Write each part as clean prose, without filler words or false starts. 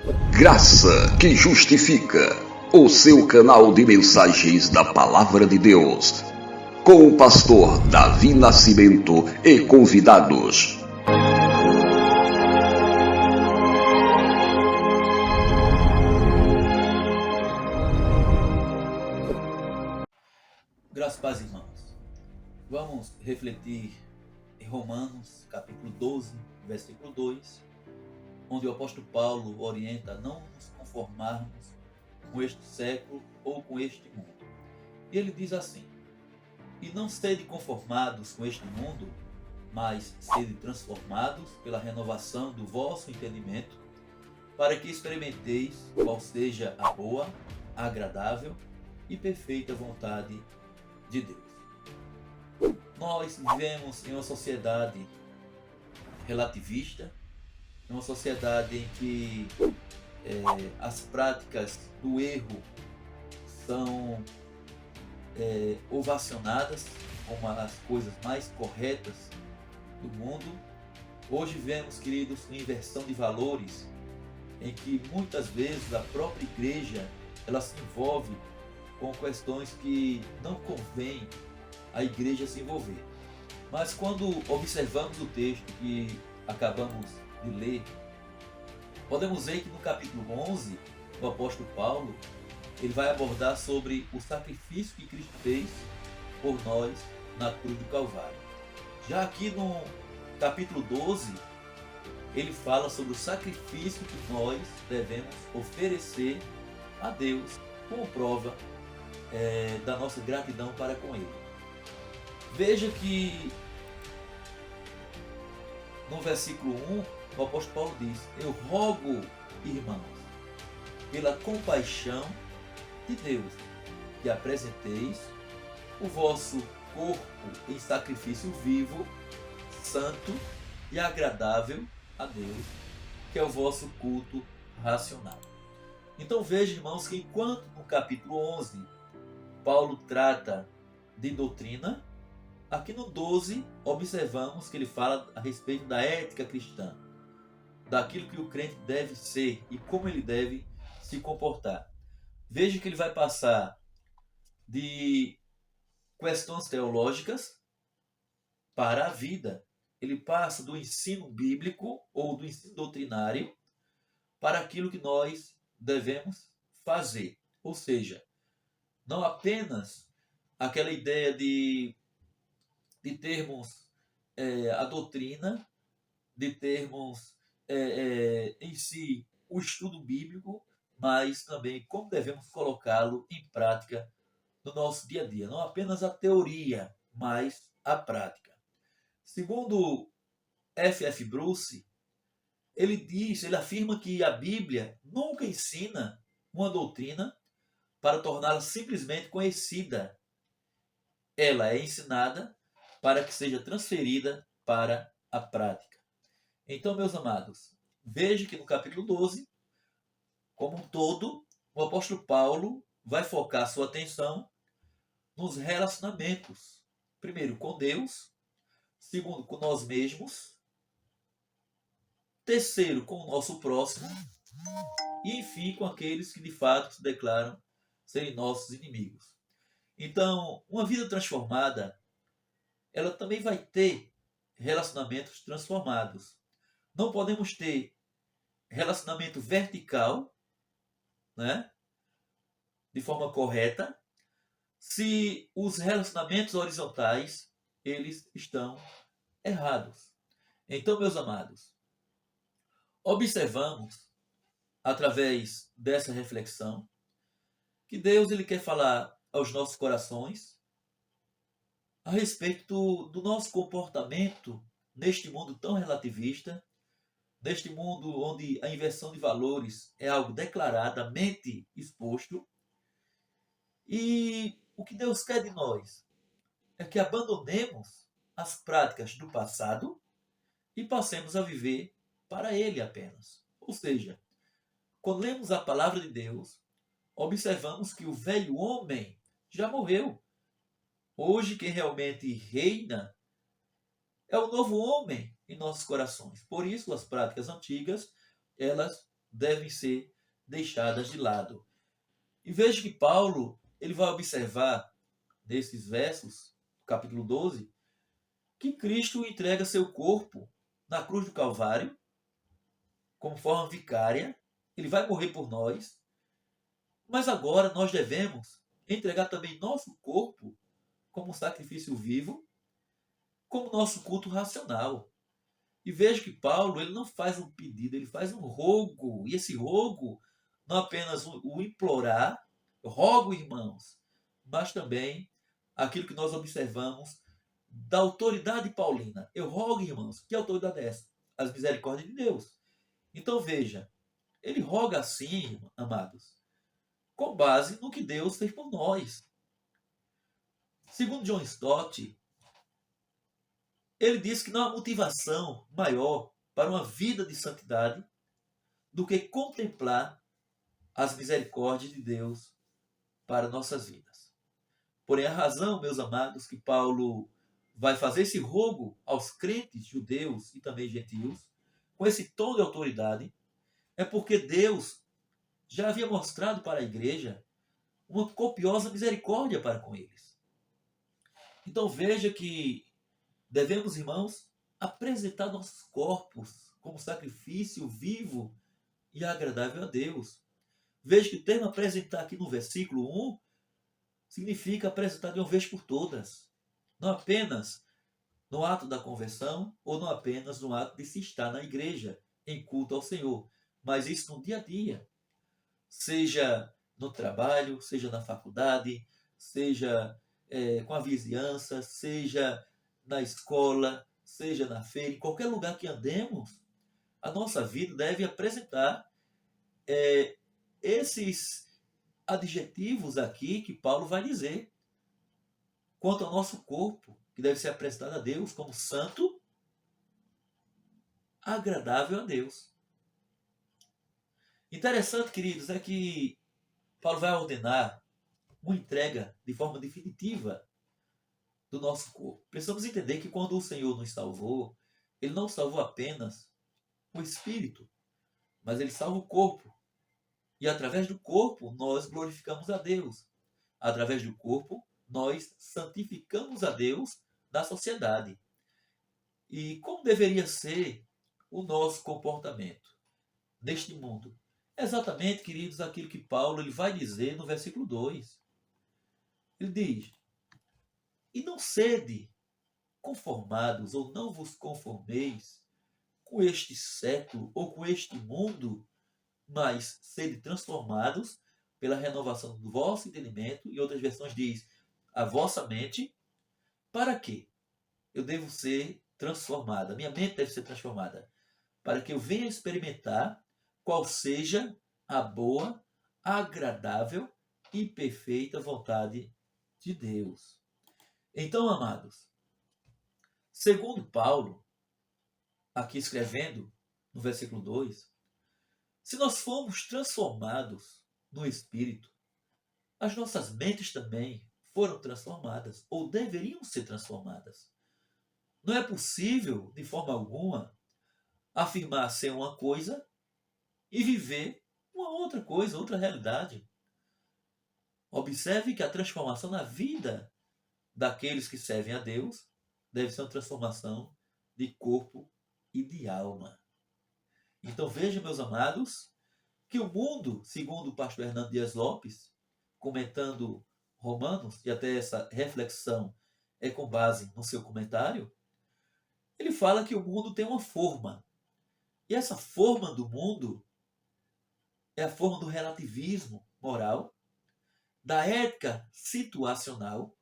Graça que Justifica, o seu canal de mensagens da Palavra de Deus, com o pastor Davi Nascimento e convidados. Graças a Deus, irmãos. Vamos refletir em Romanos, capítulo 12, versículo 2, onde o apóstolo Paulo orienta a não nos conformarmos com este século ou com este mundo. E ele diz assim: e não sede conformados com este mundo, mas sede transformados pela renovação do vosso entendimento, para que experimenteis qual seja a boa, agradável e perfeita vontade de Deus. Nós vivemos em uma sociedade relativista, em uma sociedade em que as práticas do erro são ovacionadas como as coisas mais corretas do mundo. Hoje vemos, queridos, uma inversão de valores em que muitas vezes a própria igreja ela se envolve com questões que não convém a igreja se envolver. Mas quando observamos o texto que acabamos de ler, podemos ver que no capítulo 11, o apóstolo Paulo ele vai abordar sobre o sacrifício que Cristo fez por nós na cruz do Calvário. Já aqui no capítulo 12, ele fala sobre o sacrifício que nós devemos oferecer a Deus como prova da nossa gratidão para com Ele. Veja que no versículo 1, o apóstolo Paulo diz: eu rogo, irmãos, pela compaixão de Deus, que apresenteis o vosso corpo em sacrifício vivo, santo e agradável a Deus, que é o vosso culto racional. Então veja, irmãos, que enquanto no capítulo 11 Paulo trata de doutrina, aqui no 12 observamos que ele fala a respeito da ética cristã, daquilo que o crente deve ser e como ele deve se comportar. Veja que ele vai passar de questões teológicas para a vida. Ele passa do ensino bíblico ou do ensino doutrinário para aquilo que nós devemos fazer. Ou seja, não apenas aquela ideia de termos a doutrina, de termos em si o estudo bíblico, mas também como devemos colocá-lo em prática no nosso dia a dia. Não apenas a teoria, mas a prática. Segundo F.F. Bruce, ele afirma que a Bíblia nunca ensina uma doutrina para torná-la simplesmente conhecida. Ela é ensinada para que seja transferida para a prática. Então, meus amados, veja que no capítulo 12, como um todo, o apóstolo Paulo vai focar sua atenção nos relacionamentos. Primeiro, com Deus. Segundo, com nós mesmos. Terceiro, com o nosso próximo. E, enfim, com aqueles que de fato se declaram serem nossos inimigos. Então, uma vida transformada, ela também vai ter relacionamentos transformados. Não podemos ter relacionamento vertical, né, de forma correta, se os relacionamentos horizontais eles estão errados. Então, meus amados, observamos através dessa reflexão que Deus ele quer falar aos nossos corações a respeito do nosso comportamento neste mundo tão relativista, neste mundo onde a inversão de valores é algo declaradamente exposto. E o que Deus quer de nós é que abandonemos as práticas do passado e passemos a viver para Ele apenas. Ou seja, quando lemos a palavra de Deus, observamos que o velho homem já morreu. Hoje quem realmente reina é o novo homem em nossos corações. Por isso as práticas antigas, elas devem ser deixadas de lado. E veja que Paulo ele vai observar nesses versos, capítulo 12, que Cristo entrega seu corpo na cruz do Calvário, como forma vicária, ele vai morrer por nós, mas agora nós devemos entregar também nosso corpo como sacrifício vivo, como nosso culto racional. E veja que Paulo ele não faz um pedido, ele faz um rogo. E esse rogo não apenas o implorar, rogo, irmãos, mas também aquilo que nós observamos da autoridade paulina. Eu rogo, irmãos, que autoridade é essa? As misericórdias de Deus. Então veja, ele roga assim, amados, com base no que Deus fez por nós. Segundo John Stott, ele diz que não há motivação maior para uma vida de santidade do que contemplar as misericórdias de Deus para nossas vidas. Porém, a razão, meus amados, que Paulo vai fazer esse rogo aos crentes judeus e também gentios, com esse tom de autoridade, é porque Deus já havia mostrado para a igreja uma copiosa misericórdia para com eles. Então veja que devemos, irmãos, apresentar nossos corpos como sacrifício vivo e agradável a Deus. Veja que o termo apresentar aqui no versículo 1 significa apresentar de uma vez por todas. Não apenas no ato da conversão ou não apenas no ato de se estar na igreja em culto ao Senhor, mas isso no dia a dia. Seja no trabalho, seja na faculdade, seja com a vizinhança, seja na escola, seja na feira, em qualquer lugar que andemos, a nossa vida deve apresentar esses adjetivos aqui que Paulo vai dizer quanto ao nosso corpo, que deve ser apresentado a Deus como santo, agradável a Deus. Interessante, queridos, é que Paulo vai ordenar uma entrega de forma definitiva do nosso corpo. Precisamos entender que quando o Senhor nos salvou, Ele não salvou apenas o espírito, mas Ele salva o corpo. E através do corpo, nós glorificamos a Deus. Através do corpo, nós santificamos a Deus da sociedade. E como deveria ser o nosso comportamento neste mundo? Exatamente, queridos, aquilo que Paulo ele vai dizer no versículo 2. Ele diz: e não sede conformados, ou não vos conformeis com este século ou com este mundo, mas sede transformados pela renovação do vosso entendimento. E outras versões diz: a vossa mente. Para quê? Eu devo ser transformada, minha mente deve ser transformada, para que eu venha experimentar qual seja a boa, agradável e perfeita vontade de Deus. Então, amados, segundo Paulo, aqui escrevendo no versículo 2, se nós formos transformados no Espírito, as nossas mentes também foram transformadas, ou deveriam ser transformadas. Não é possível, de forma alguma, afirmar ser uma coisa e viver uma outra coisa, outra realidade. Observe que a transformação na vida daqueles que servem a Deus deve ser uma transformação de corpo e de alma. Então vejam, meus amados, que o mundo, segundo o pastor Hernando Dias Lopes, comentando Romanos, e até essa reflexão é com base no seu comentário, ele fala que o mundo tem uma forma. E essa forma do mundo é a forma do relativismo moral, da ética situacional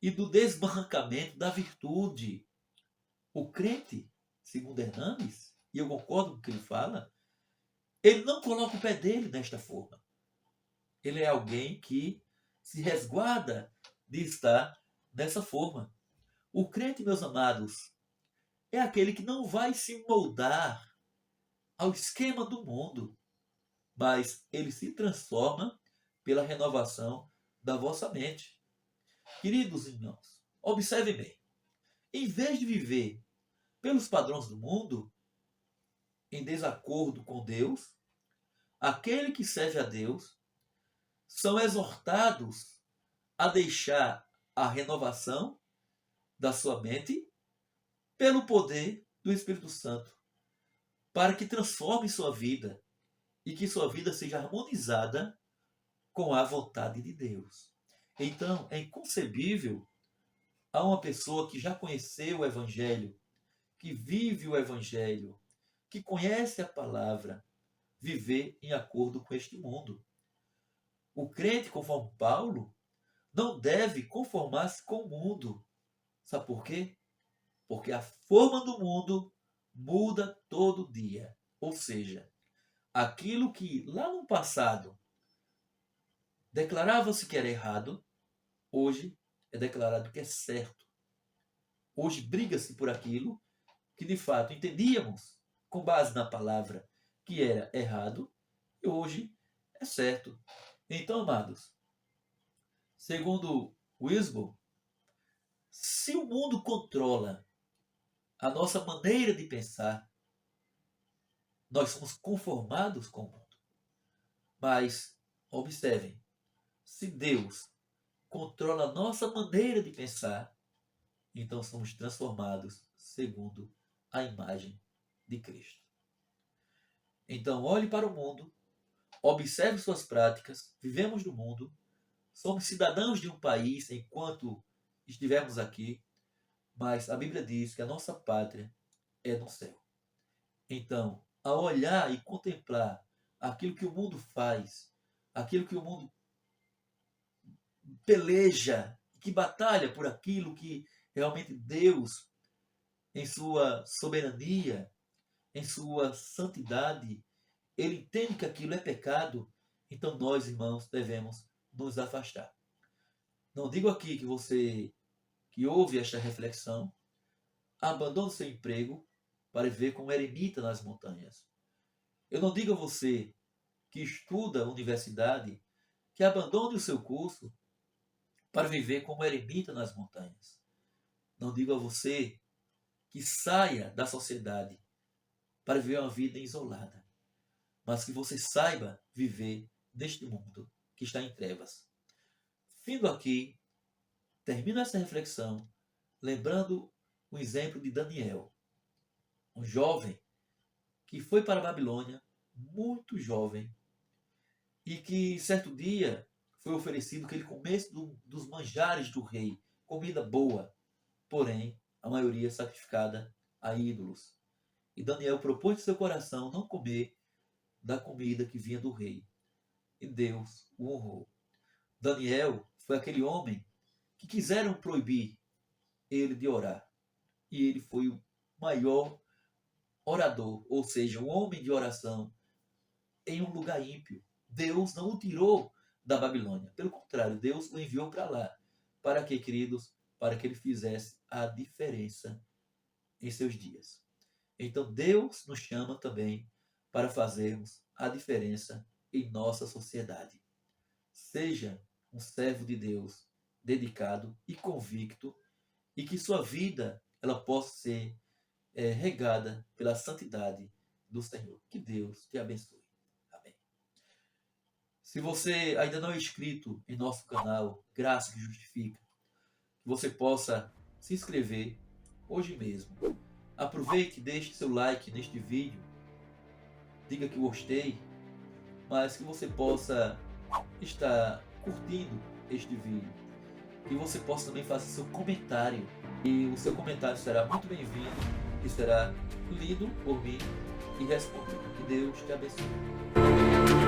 e do desbarrancamento da virtude. O crente, segundo Hernandes, e eu concordo com o que ele fala, ele não coloca o pé dele nesta forma. Ele é alguém que se resguarda de estar dessa forma. O crente, meus amados, é aquele que não vai se moldar ao esquema do mundo, mas ele se transforma pela renovação da vossa mente. Queridos irmãos, observem bem. Em vez de viver pelos padrões do mundo, em desacordo com Deus, aquele que serve a Deus são exortados a deixar a renovação da sua mente pelo poder do Espírito Santo, para que transforme sua vida e que sua vida seja harmonizada com a vontade de Deus. Então, é inconcebível a uma pessoa que já conheceu o Evangelho, que vive o Evangelho, que conhece a palavra, viver em acordo com este mundo. O crente, conforme Paulo, não deve conformar-se com o mundo. Sabe por quê? Porque a forma do mundo muda todo dia. Ou seja, aquilo que lá no passado declarava-se que era errado, hoje é declarado que é certo. Hoje briga-se por aquilo que de fato entendíamos, com base na palavra, que era errado, e hoje é certo. Então, amados, segundo Wisbon, se o mundo controla a nossa maneira de pensar, nós somos conformados com o mundo. Mas, observem, se Deus controla a nossa maneira de pensar, então somos transformados segundo a imagem de Cristo. Então, olhe para o mundo, observe suas práticas, vivemos no mundo, somos cidadãos de um país enquanto estivermos aqui, mas a Bíblia diz que a nossa pátria é no céu. Então, ao olhar e contemplar aquilo que o mundo faz, aquilo que o mundo peleja, que batalha por aquilo que realmente Deus, em sua soberania, em sua santidade, ele entende que aquilo é pecado, então nós, irmãos, devemos nos afastar. Não digo aqui que você que ouve esta reflexão abandone seu emprego para viver como eremita nas montanhas. Eu não digo a você que estuda a universidade que abandone o seu curso para viver como eremita nas montanhas. Não digo a você que saia da sociedade para viver uma vida isolada, mas que você saiba viver neste mundo que está em trevas. Findo aqui, termino essa reflexão lembrando o exemplo de Daniel, um jovem que foi para a Babilônia, muito jovem, e que certo dia foi oferecido que ele comesse dos manjares do rei, comida boa, porém a maioria sacrificada a ídolos. E Daniel propôs em seu coração não comer da comida que vinha do rei. E Deus o honrou. Daniel foi aquele homem que quiseram proibir ele de orar. E ele foi o maior orador, ou seja, um homem de oração em um lugar ímpio. Deus não o tirou da Babilônia. Pelo contrário, Deus o enviou para lá. Para quê, queridos? Para que ele fizesse a diferença em seus dias. Então Deus nos chama também para fazermos a diferença em nossa sociedade. Seja um servo de Deus dedicado e convicto, e que sua vida ela possa ser regada pela santidade do Senhor. Que Deus te abençoe. Amém. Se você ainda não é inscrito em nosso canal Graça que Justifica, que você possa se inscrever hoje mesmo. Aproveite e deixe seu like neste vídeo. Diga que gostei, mas que você possa estar curtindo este vídeo. E você possa também fazer seu comentário. E o seu comentário será muito bem-vindo e será lido por mim e respondido. Que Deus te abençoe.